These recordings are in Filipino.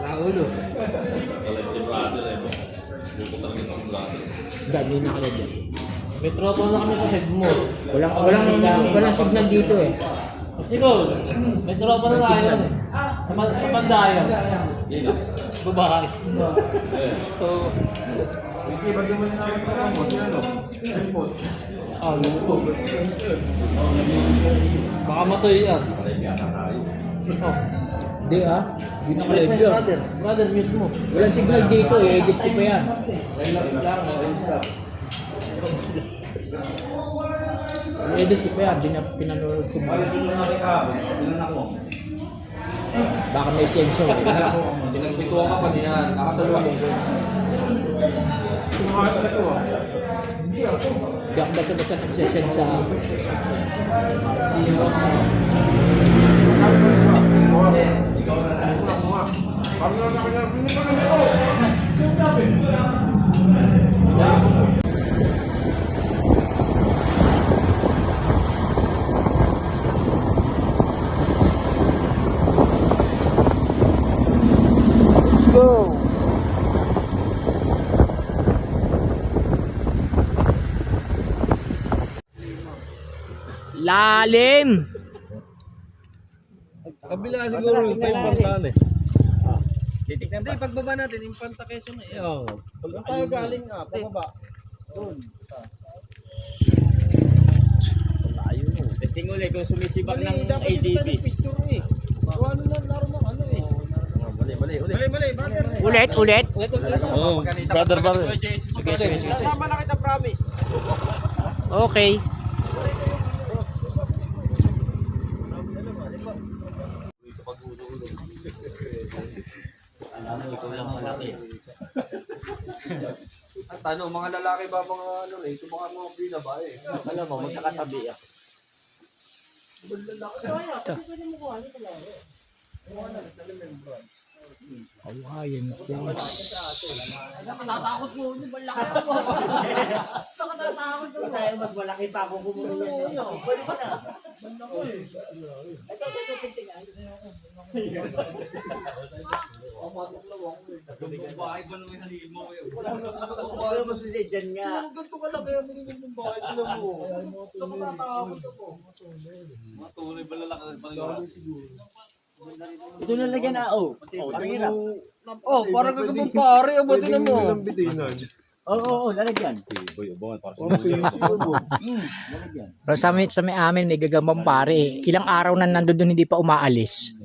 Naulo. Dami na kala dyan. May tropa na kami sa head mo. Walang signal dito eh. Ikaw, may tropa na tayo. Sa Pandayan. Babae. So, Hindi, ba't naman namin parang mo? Si ano? Airport. luto. Baka matoy yan. Hindi ah. Hindi na kala dyan. Brother mismo. Walang signal dito eh. Edit ko pa yan. Edit ko pa yan. Pinanood ko pa. Baka may sensor eh. Pinagpituan ka pa niyan. Nakasaluwa mo. Diyak ba ito basta nagsesend sa... Let's go! Lalim! Kabila siguro yung pantan eh. Titignan Hindi, pagbaba natin, yung Panta Quezon eh. Oo. Pag tayo galing nga, pababa. Doon. Kasi nguli kung sumisibak ng ADB. Picture eh. Ano na laro ng ano eh. Mali, brother. Ulit. Oo, brother. Sige. Kasama na kita, promise. Okay. At ano, mga lalaki ba mga ano eh, ito mga binabae. Alam mo, magkakatabi ah. Hawaiian Foods. Nakatatakot mo, hindi ba laki mo? Nakatatakot mo. Mas malaki pa ako kumuha. Pwede ba na? Ito, tingnan. Bahay ba nung halin mo? Wala mo si dyan nga. Ganito ka lang kaya minigil ng bahay ko lang mo. Nakatatakot ako. Matuloy ba lalaki ng Panginoon? Ito nalagyan na, oh. Parang hirap. Oh, parang gagawin pare, abutin na mo. Oo, lalagyan. Lalagyan. Pero sa may amin, may gagambang pare eh. Ilang araw na nandun hindi pa umaalis.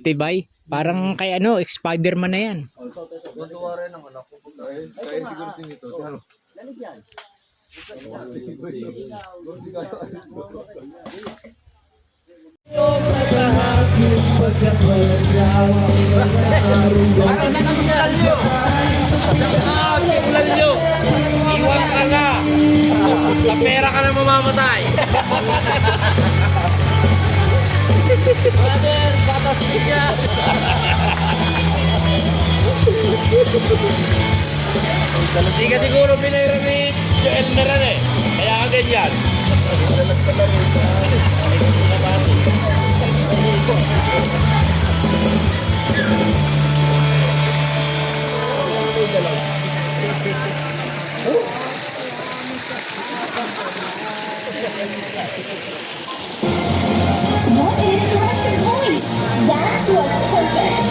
Tibay. Parang kay ano, Spider-Man na yan. Matuwa rin ang anak ko. Kaya siguro sinito. Lalagyan. Iwan ka na! Sa pera ka na mamamatay! Brother, patas niya! Hindi ka siguro pinayro ni Joel Meran eh. Kaya ka ganyan. What an impressive voice! That was perfect!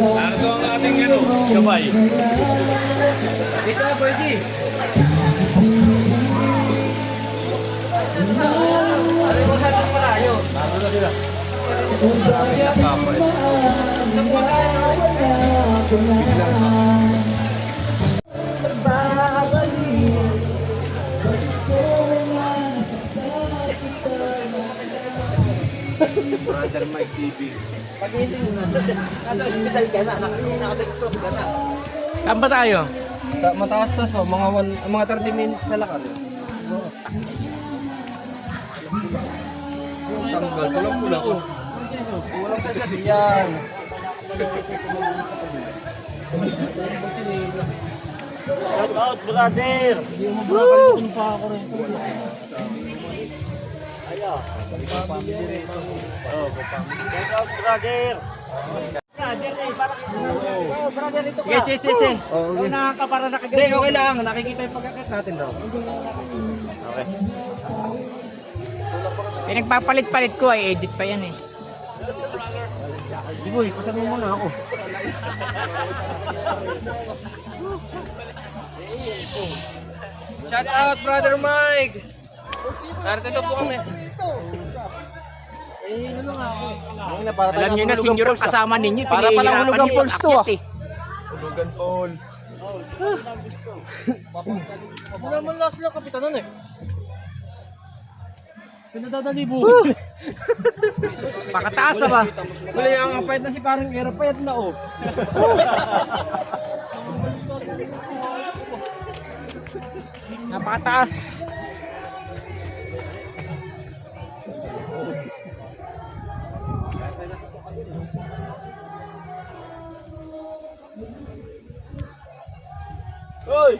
Narito ang ating ano. Kamay. Dito na, Boyji. Ano mo sa atas malayo? Ano na sila? Brother Mike TV. Pag-iisip mo, nasa ospital ka na, naka-dextrose ka na. Saan ba tayo? Mataas-taas po, mga 30 minutes na lakad. Tanggal ko lang pula ko. Kulang sa shot yan. Shout out, brother! Sige, sige, sige, sige. Okay. Hindi, okay lang. Nakikita yung pagkakit natin daw. Pinagpapalit-palit ko ay edit pa yan eh. Di boy, pasag mo muna ako. Shout out, Brother Mike! Narito na po kami. Alam niyo na, senior ang kasama ninyo. Para palang hulugang pulse to, ah. Hulugan Paul. Wala man last lang kapitan nun eh. Pakataas ba? Wala yung ang payat na si parang era, payat na oh. Napakataas. Hoy!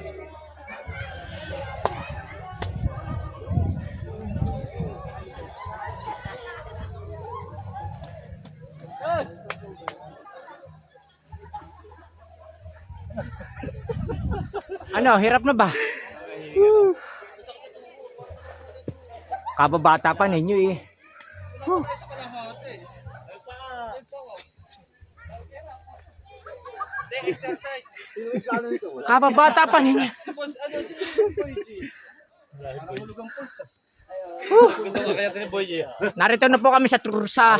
Ano, hirap na ba? Kababata pa ninyo eh. Kababata pa ninyo. Gusto ko kaya ni Boy J. Narito na po kami sa Tursa.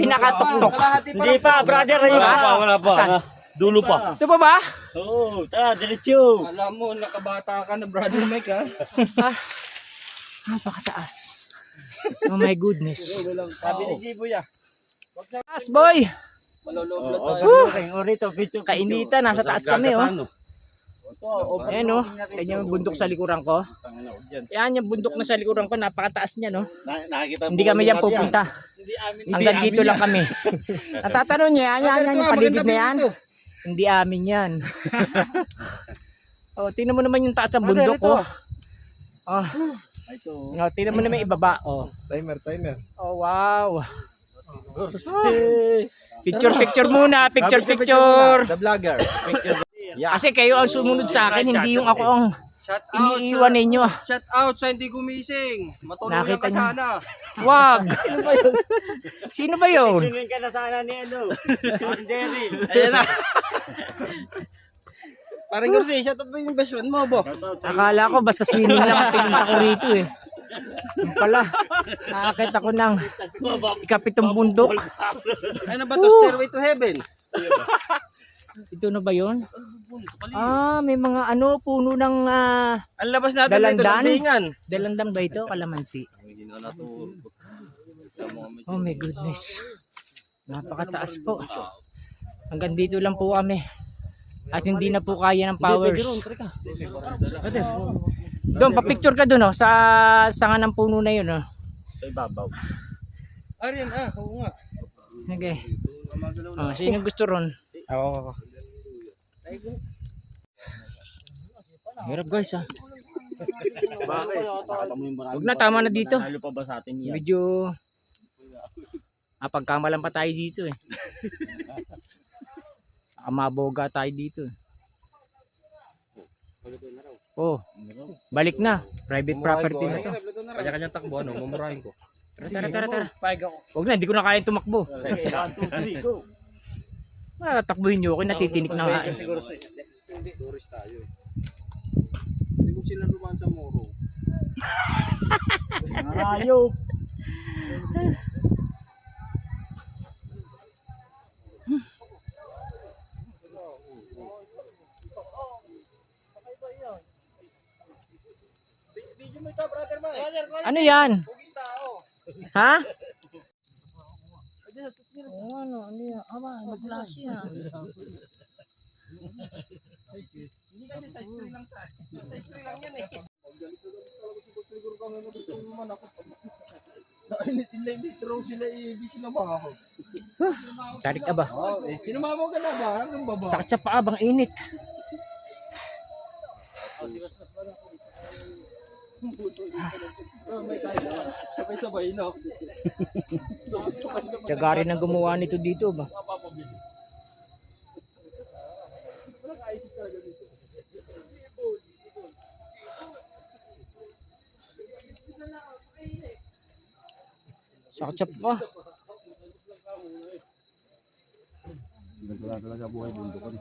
Pinakatuktok. Hindi pa, brother. Wala pa. Saan? Dulo pa. Ito pa ba? Oo, tara, diretso. Alam mo, nakabata ka na Brother Mike ha. Napakataas. Oh my goodness. Sabi ni Jiboy ah. Taas boy. Maloloblo tayo. Kainitan, nasa taas kami oh. Ayan oh. Yan yung bundok sa likuran ko. Yan yung bundok na sa likuran ko. Napakataas niya no. Hindi kami dyan pupunta. Hanggang dito lang kami. Natatanong niya, yan yung paligid na yan. Hindi amin yan. Oh, tingnan mo naman yung taas ng bundok ko. Oh. Oh, tingnan mo naman yung ibaba. Oh. Timer. Oh, wow. Picture muna, picture. The vlogger. Kasi kayo ang sumunod sa akin, hindi yung ako ang Shout out iniiwan ninyo. Shout out sa hindi gumising. Matulungan Nakita ka niyo. sana. Wag. Sino ba yun? Singin ka na sana ni ano. Ang Jerry. Ayan na. Parang Garcia, shout out mo yung best friend mo, bo. Akala ko basta swimming lang ang pinunta ko rito eh. Yung pala, nakakita ko ng ikapitong bundok. Ano ba to? Stairway to Heaven? Ito na ba yun? Ah, may mga ano, puno ng Ang labas natin dito, Dalandan? lambingan. dalandang ba ito? Kalamansi. Oh my goodness. Napakataas po. Hanggang dito lang po kami. At hindi na po kaya ng powers. Doon, pa-picture ka doon oh, sa sanga ng puno na yun oh. Sa ibabaw. Arian, oo nga. Okay. Oh, sino gusto ron? Oo. Hirap guys ah. Bakit? Nakata mo yung marami. Huwag na, tama na dito. Lalo pa ba sa atin yan? Medyo pagkamalan pa tayo dito eh. Maboga tayo dito eh. Oh, balik na. Private property na to. Kanya-kanya takbo, ano, mamurahin ko. Tara. Huwag na, hindi ko na kaya tumakbo. Okay, 1, 2, 3, go. Takbuhin nyo ako, natitinik na nga. Siguro sa tourist tayo. Hindi mo sila dumaan sa Moro. Hayop. Video mo ito, brother Mike. Ano yan? Ha? Ano yan? Aba, mag-flash yan. Hindi kasi sa story lang sa story lang yan eh. Hindi sila hindi sila makakot. Tarik ka ba? Sinumama ka na ba? Hanggang baba. Sakit sa paa, bang init. Sabay-sabay no. Tiyaga rin ang gumawa nito dito ba? Sakit sa paa. Wala talaga buhay bundukan.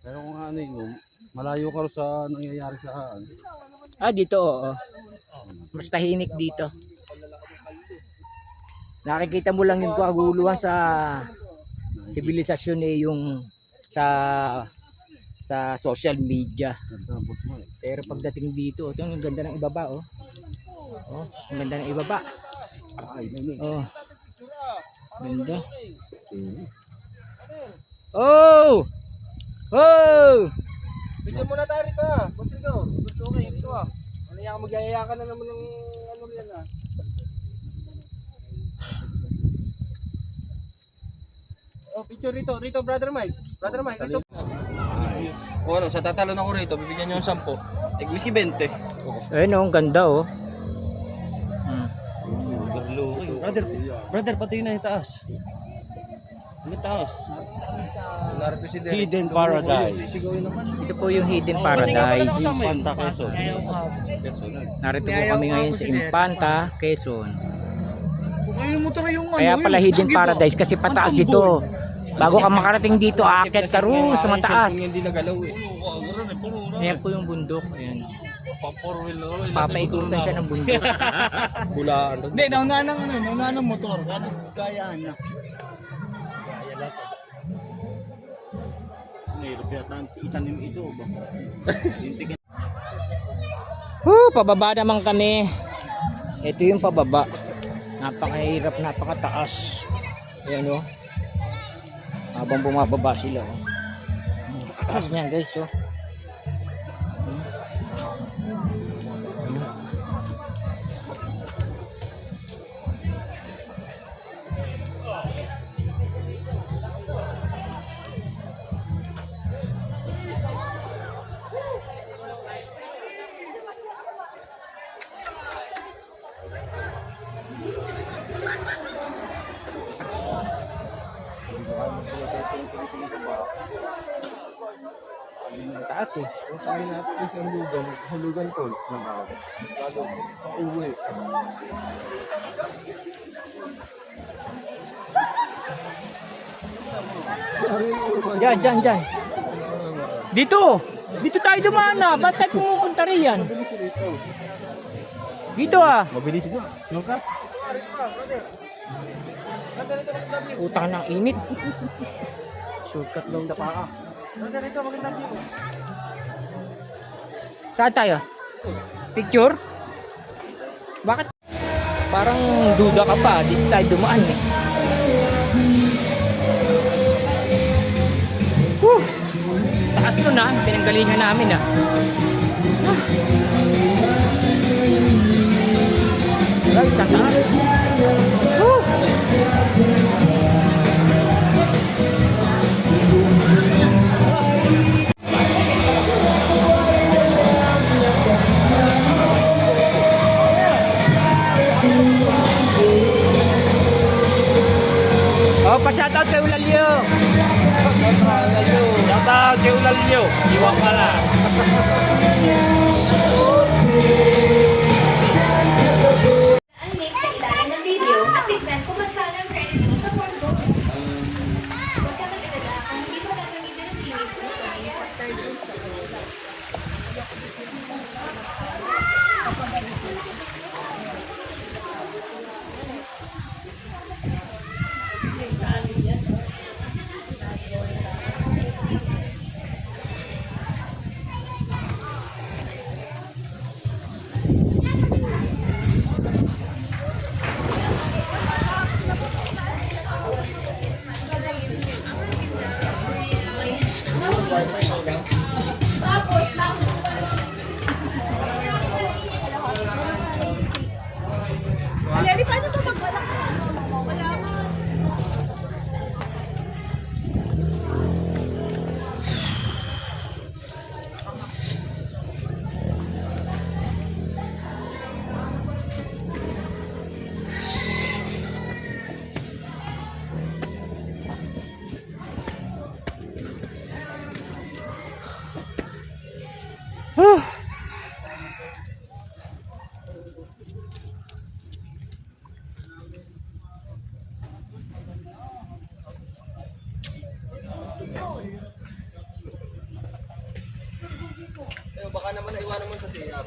Pero kung ano yun, malayo ka rin sa nangyayari sa Dito oo. Mas tahimik dito. Nakikita mo lang yung kaguluhan sa sibilisasyon yung sa social media. Pero pagdating dito, ito yung ganda ng ibaba oh. Oh, ang ganda ng ibaba. Oh. Ganda. Oh! Oh! Video muna tayo rito ah. Gusto okay ito ah. Ano yan, magyayaya ka na naman ng ano yan ah. Oh, picture rito, brother Mike. Brother Mike, rito. O ano, sa tatalon ako rito, bibigyan nyo ng 10. Tig-whisky 20. Ayun oh, ang ganda oh. Brother, pati na yung taas. Yung taas. Narito si Derek. Hidden Paradise. Ito po yung Hidden Paradise. Panta Quezon. Narito po kami ngayon sa Impanta, Quezon. Kumain mo tara yung Kaya pala Hidden Paradise kasi pataas ito. Bago ka makarating dito, aakyat ka rin sa mataas. Hindi nagalaw eh. Ayan po yung bundok. Ayan. Papaikutan siya ng bundok. Bulaan. Hindi, nauna ng motor. Gayaan na. Pababa naman kami. Ito yung pababa. Napakahirap, napakataas. Ayan o. Habang bumababa sila. Taas niyan guys o. Taas eh. Kain natin sa hulugan ko ng ako. Uwi. Diyan. Dito. Dito tayo dumaan na. Ba't tayo pumupunta riyan? Dito ah. Mabilis ito. Nuka. Utang ng init. Shortcut lang na paa. Saan tayo? Picture? Bakit? Parang duda ka pa. Dito tayo dumaan eh. Taas nun ah. Pinanggalingan namin ah. Guys, ang taas. Oh, pa-shoutout kay Ulalio. Shoutout kay Ulalio. Iwak ka na. Ang link sa ilalim ng video at tignan kung magkano ang credit mo sa Pornhub. Aleli, paano ito magwala ka? Wala ka. Baka naman naiwanan mo sa siyap.